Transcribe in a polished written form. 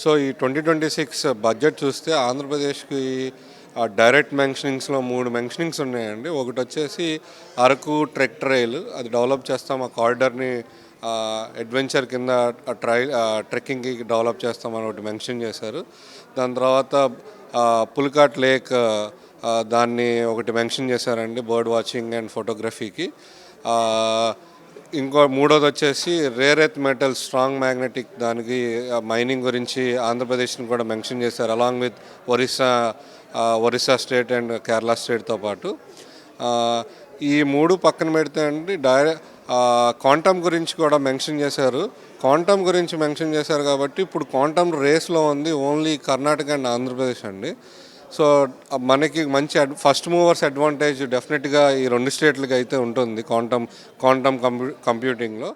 So ఈ 2026 budget చూస్తే ఆంధ్రప్రదేశ్కి డైరెక్ట్ మెన్షనింగ్స్లో 3 మెన్షనింగ్స్ ఉన్నాయండి. ఒకటి వచ్చేసి అరకు ట్రెక్ ట్రైల్, అది డెవలప్ చేస్తాం, ఆ కారిడార్ని అడ్వెంచర్ కింద ట్రెక్కింగ్కి డెవలప్ చేస్తామని ఒకటి మెన్షన్ చేశారు. దాని తర్వాత పులికాట్ లేక్, దాన్ని ఒకటి మెన్షన్ చేశారండి బర్డ్ వాచింగ్ అండ్ ఫోటోగ్రఫీకి. ఇంకో మూడోది వచ్చేసి rare earth metal strong magnetic, దానికి మైనింగ్ గురించి ఆంధ్రప్రదేశ్ని కూడా మెన్షన్ చేశారు, along with Orissa state and Kerala స్టేట్తో పాటు. ఈ మూడు పక్కన పెడితే అండి క్వాంటమ్ గురించి కూడా మెన్షన్ చేశారు. క్వాంటమ్ గురించి మెన్షన్ చేశారు కాబట్టి ఇప్పుడు క్వాంటమ్ రేస్లో ఉంది ఓన్లీ కర్ణాటక అండ్ ఆంధ్రప్రదేశ్ అండి. సో మనకి మంచి ఫస్ట్ మూవర్స్ అడ్వాంటేజ్ డెఫినెట్గా ఈ 2 స్టేట్లకి అయితే ఉంటుంది క్వాంటమ్ కంప్యూటింగ్లో.